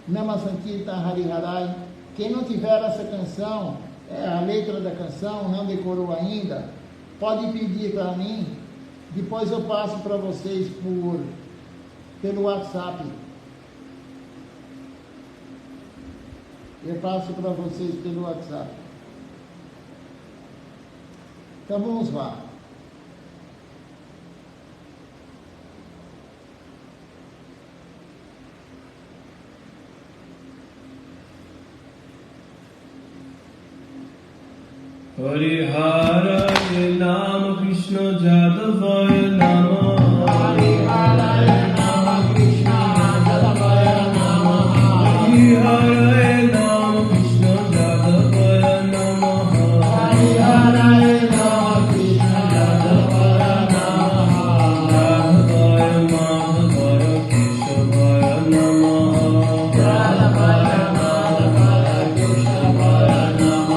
Nama Sankirtan Hariharai. Quem não tiver essa canção, a letra da canção, não decorou ainda, pode pedir para mim, depois eu passo para vocês pelo WhatsApp. Eu passo para vocês pelo WhatsApp. Então vamos lá. Hariharaya Nama Krishna Jadavaya Nama. Hariharaya Nama Krishna Jadavaya Nama. Hariharaya Nama Krishna Jadavaya Nama. Hariharaya Nama Krishna Jadavaya Nama. Jadavaya Madhavaya Keshavaya Nama. Jadavaya Madhavaya Keshavaya Nama.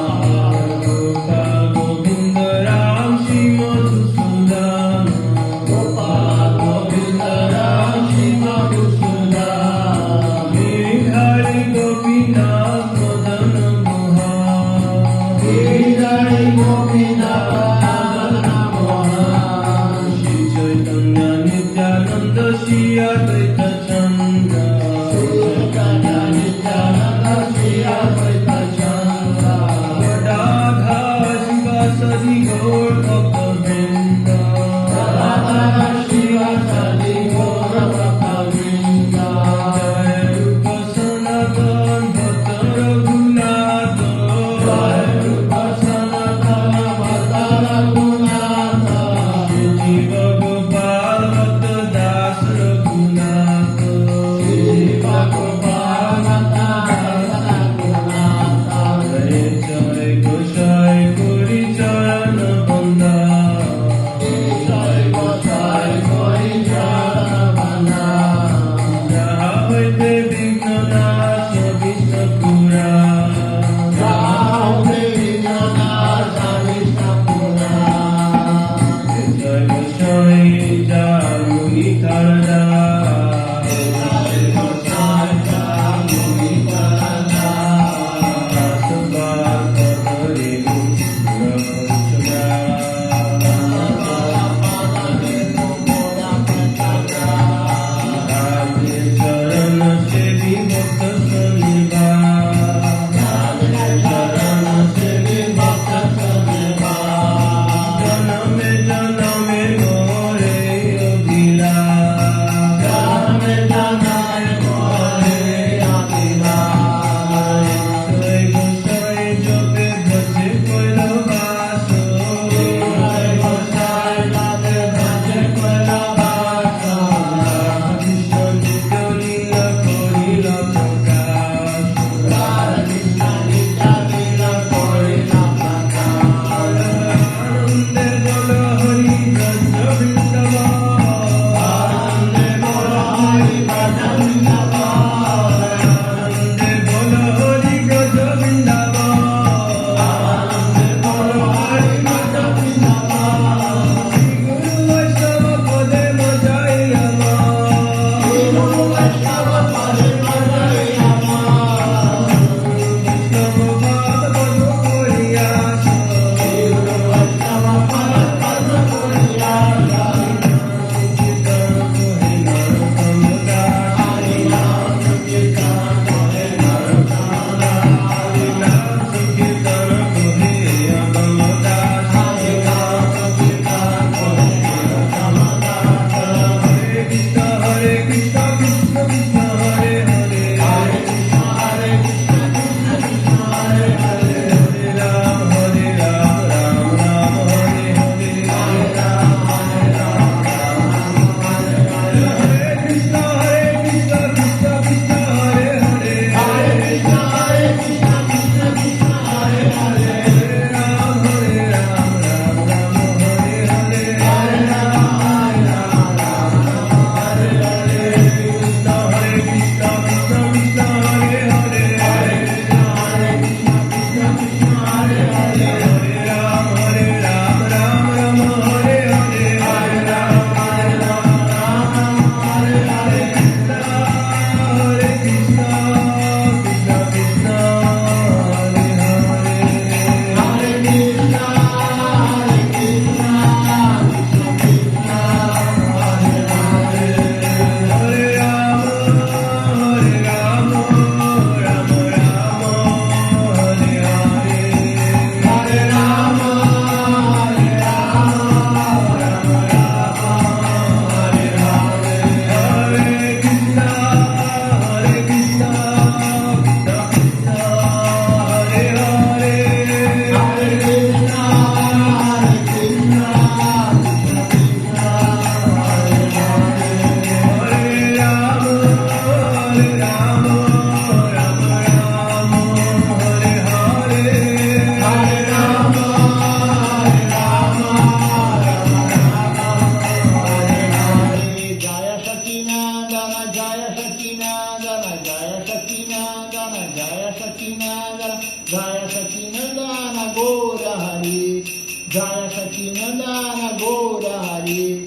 Satinandana Gora Hari, Jaya Satinandana Gora Hari,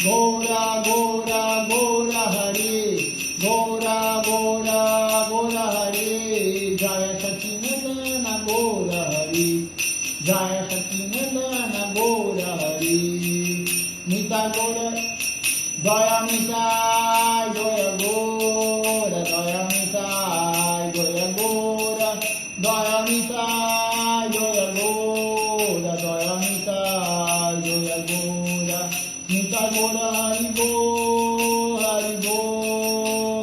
Gora Gora Gora Hari, Gora Gora Gora Hari, Jaya Satinandana Gora Hari, Jaya Satinandana Gora Hari, Nita Gora, Jaya Nita, Jaya Gora, Jaya Nita, Jaya Gora, Jaya Nita, Jaya Gora, Jaya Nita, Jaya Gora, Nita Gora, Hari Bo, Hari Bo,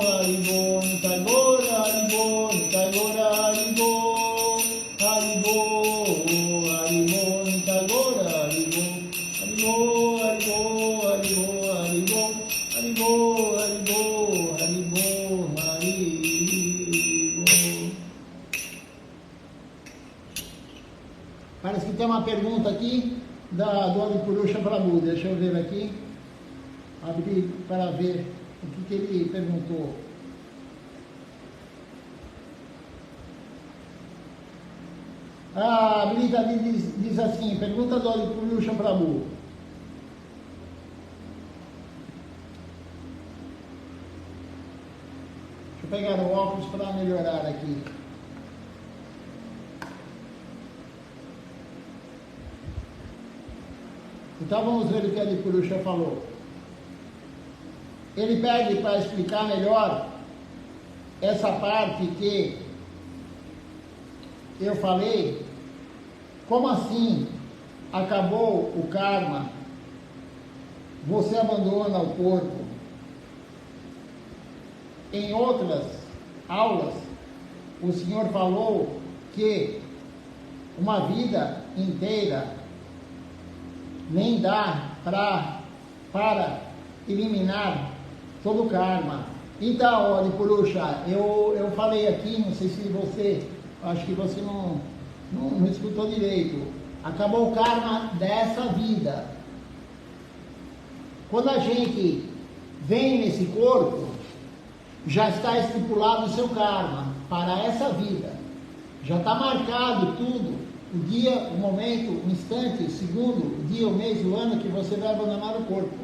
Hari Bo, Nita Gora, Hari Bo, Nita Gora, Hari Bo, Hari Bo, Hari Bo, Nita Gora, Hari Bo, Hari Bo, Hari Bo, Hari Bo, Hari Bo, Hari Bo, Hari Bo, Hari Bo, Hari Bo. Parece que tem uma pergunta aqui do Adipurusha Prabhu. Deixa eu ver aqui. Abrir para ver o que ele perguntou. A Habilita diz assim, pergunta do Adipurusha Prabhu. Deixa eu pegar o óculos para melhorar aqui. Então vamos ver o que a Adipurusha falou. Ele pede para explicar melhor essa parte que eu falei. Como assim acabou o karma? Você abandona o corpo. Em outras aulas, o Senhor falou que uma vida inteira nem dá para eliminar todo o karma. Então, Adipurusha, eu falei aqui, não sei se você, acho que você não escutou direito. Acabou o karma dessa vida. Quando a gente vem nesse corpo, já está estipulado o seu karma para essa vida. Já está marcado tudo. O dia, o momento, o instante, o segundo, o dia, o mês, o ano que você vai abandonar o corpo.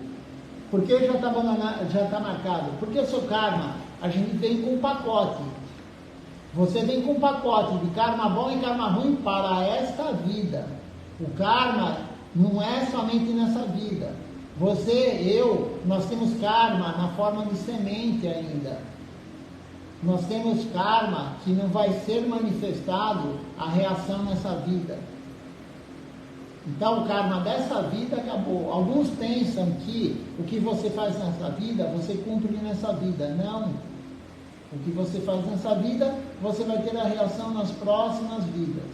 Por que já está marcado? Porque o seu karma, a gente vem com um pacote. Você vem com um pacote de karma bom e karma ruim para esta vida. O karma não é somente nessa vida. Você, eu, nós temos karma na forma de semente ainda. Nós temos karma que não vai ser manifestado a reação nessa vida. Então o karma dessa vida acabou. Alguns pensam que o que você faz nessa vida, você cumpre nessa vida. Não. O que você faz nessa vida, você vai ter a reação nas próximas vidas.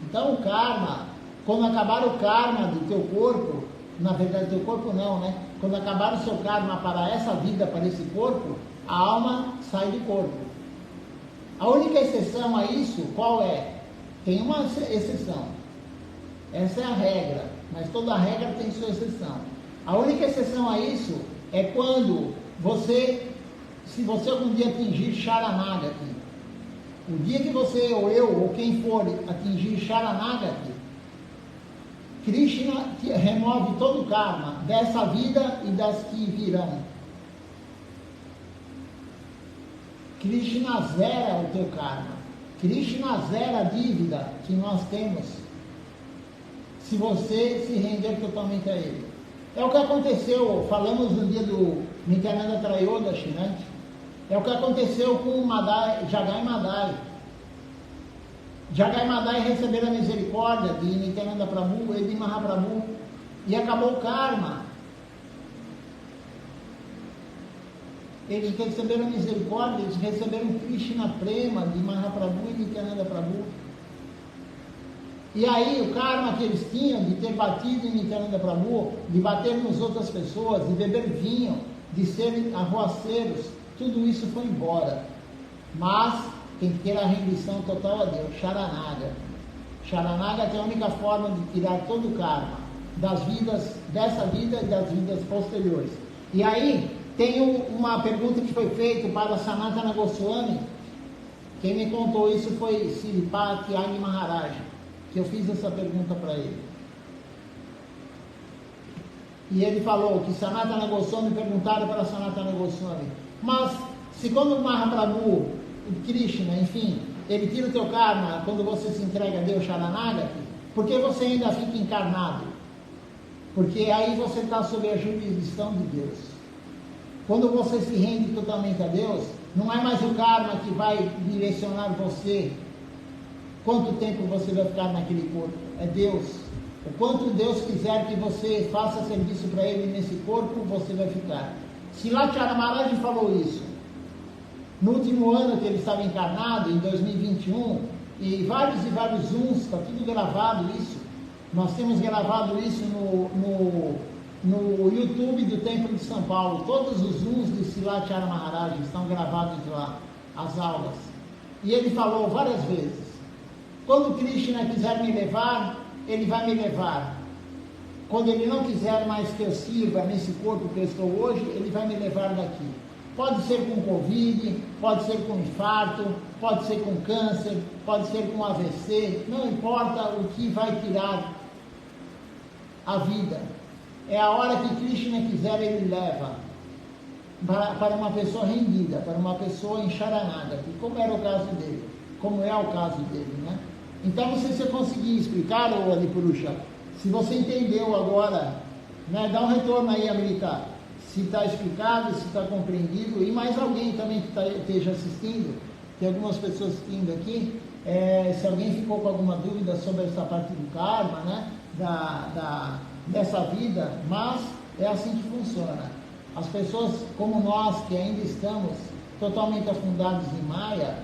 Então o karma, quando acabar o karma do teu corpo, na verdade teu corpo não, né? Quando acabar o seu karma para essa vida, para esse corpo, a alma sai do corpo. A única exceção a isso, qual é? Tem uma exceção. Essa é a regra, mas toda regra tem sua exceção. A única exceção a isso é quando se você algum dia atingir Sharanagati, o dia que você, ou eu, ou quem for atingir Sharanagati, Krishna remove todo o karma dessa vida e das que virão. Krishna zera o teu karma. Krishna zera a dívida que nós temos se você se render totalmente a Ele. É o que aconteceu, falamos no dia do Nityananda Trayodashi, né? É o que aconteceu com Jagai Madai. Jagai Madai receberam a misericórdia de Nityananda Prabhu e de Mahaprabhu e acabou o karma. Eles receberam misericórdia, eles receberam Krishna Prema de Mahaprabhu e Nityananda Prabhu. E aí o karma que eles tinham de ter batido em Nityananda Prabhu, de bater nas outras pessoas, de beber vinho, de serem arruaceiros, tudo isso foi embora. Mas tem que ter a rendição total a Deus, Sharanagati. Sharanagati é a única forma de tirar todo o karma das vidas, dessa vida e das vidas posteriores. E aí tem uma pergunta que foi feita para Sanatana Goswami. Quem me contou isso foi Sripati Ani Maharaj. que eu fiz essa pergunta para ele. E ele falou que Sanatana Goswami, perguntaram para Sanatana Goswami, mas se quando o Mahaprabhu, o Krishna, enfim, ele tira o teu karma quando você se entrega a Deus Sharanagati, por que você ainda fica encarnado? Porque aí você está sob a jurisdição de Deus. Quando você se rende totalmente a Deus, não é mais o karma que vai direcionar você quanto tempo você vai ficar naquele corpo, é Deus. O quanto Deus quiser que você faça serviço para Ele nesse corpo, você vai ficar. Silachara Maharaj falou isso no último ano que ele estava encarnado, em 2021, e vários Zooms, está tudo gravado isso. Nós temos gravado isso no YouTube do Templo de São Paulo. Todos os Zooms de Silachara Maharaj estão gravados lá, as aulas. E ele falou várias vezes, quando Krishna quiser me levar, ele vai me levar. Quando ele não quiser mais que eu sirva nesse corpo que eu estou hoje, ele vai me levar daqui. Pode ser com Covid, pode ser com infarto, pode ser com câncer, pode ser com AVC, não importa o que vai tirar a vida. É a hora que Krishna quiser, ele leva para uma pessoa rendida, para uma pessoa em Sharanagati, como era o caso dele, como é o caso dele, né? Então, não sei se eu consegui explicar, ô Adipurusha, se você entendeu agora, né, dá um retorno aí, Amrita, se está explicado, se está compreendido, e mais alguém também que esteja assistindo, tem algumas pessoas assistindo aqui, se alguém ficou com alguma dúvida sobre essa parte do karma, né, dessa vida, mas é assim que funciona. As pessoas como nós, que ainda estamos totalmente afundados em Maya,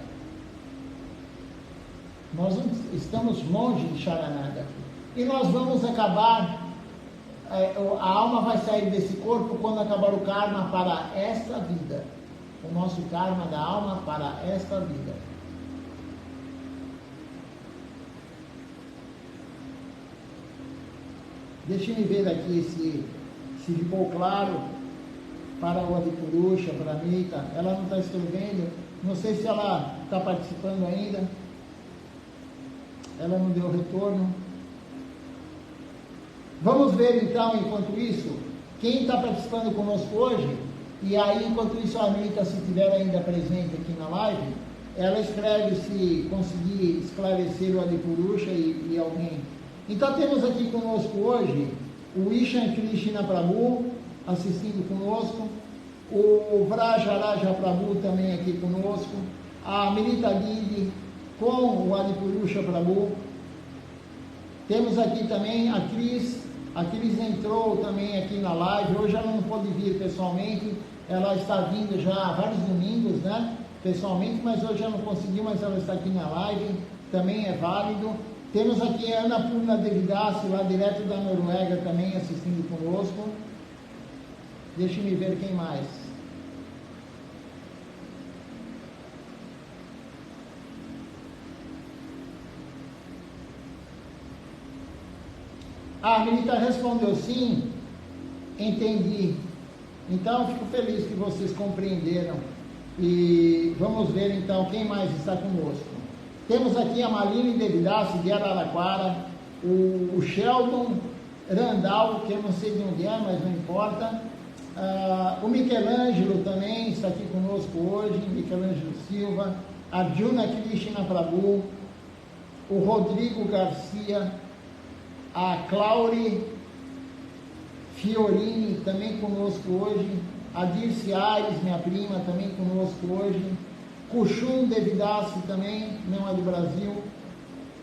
nós estamos longe de Sharanagati. E nós vamos acabar, a alma vai sair desse corpo quando acabar o karma para esta vida. O nosso karma da alma para esta vida. Deixe-me ver aqui se ficou claro para o Adipurusha, para a Mita. Ela não está escrevendo, não sei se ela está participando ainda. Ela não deu retorno. Vamos ver então, enquanto isso, quem está participando conosco hoje, e aí enquanto isso a Anitta, se estiver ainda presente aqui na live, ela escreve se conseguir esclarecer o Adipurusha e alguém. Então temos aqui conosco hoje o Ishan Krishna Prabhu assistindo conosco, o Vrajaraja Prabhu também aqui conosco, a Amrita Didi com o Adipurusha Prabhu. Temos aqui também a Cris entrou também aqui na live, hoje ela não pôde vir pessoalmente, ela está vindo já há vários domingos, né, pessoalmente, mas hoje ela não conseguiu, mas ela está aqui na live, também é válido. Temos aqui a Ana Purna Devidasi, lá direto da Noruega, também assistindo conosco. Deixe-me ver quem mais. A Anitta respondeu sim, entendi. Então, fico feliz que vocês compreenderam. E vamos ver então quem mais está conosco. Temos aqui a Malini Devidasi de Araraquara, o Sheldon Randall, que eu não sei de onde é, mas não importa. O Michelangelo também está aqui conosco hoje, Michelangelo Silva, Arjuna Krishna Prabhu, o Rodrigo Garcia, a Claure Fiorini também conosco hoje, a Dirce Aires, minha prima, também conosco hoje, Kushum Devidasi também, não é do Brasil,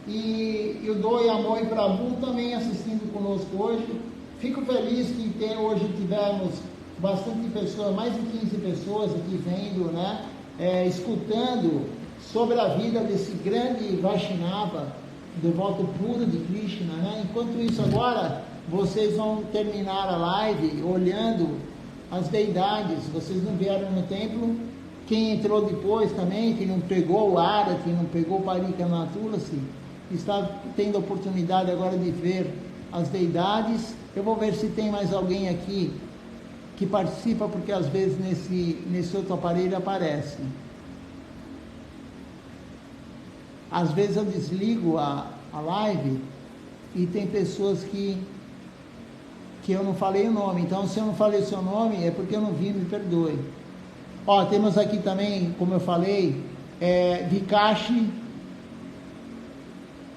e o Doi Amoi Prabhu também assistindo conosco hoje. Fico feliz que hoje tivemos bastante pessoas, mais de 15 pessoas aqui vendo, né, escutando sobre a vida desse grande Vaishnava, devoto puro de Krishna, né? Enquanto isso agora, vocês vão terminar a live olhando as deidades. Vocês não vieram no templo, quem entrou depois também, que não pegou o Ara, que não pegou Parikana Tulasi, está tendo a oportunidade agora de ver as deidades. Eu vou ver se tem mais alguém aqui que participa, porque às vezes nesse outro aparelho aparece. Às vezes eu desligo a live e tem pessoas que eu não falei o nome. Então, se eu não falei o seu nome, é porque eu não vi, me perdoe. Ó, temos aqui também, como eu falei,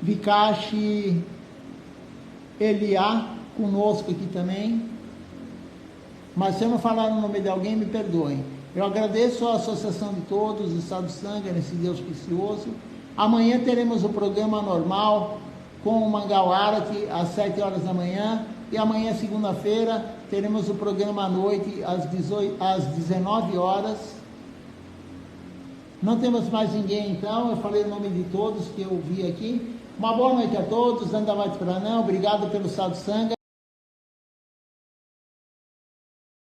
Vikashi Eliá, conosco aqui também. Mas se eu não falar o nome de alguém, me perdoem. Eu agradeço a associação de todos, o Estado de Sangue, nesse Deus precioso. Amanhã teremos o programa normal com o Mangal Arati às 7 horas da manhã. E amanhã, segunda-feira, teremos o programa à noite às 19 horas. Não temos mais ninguém, então. Eu falei o nome de todos que eu vi aqui. Uma boa noite a todos. Dandavati Pranam. Obrigado pelo Sadhu Sangha.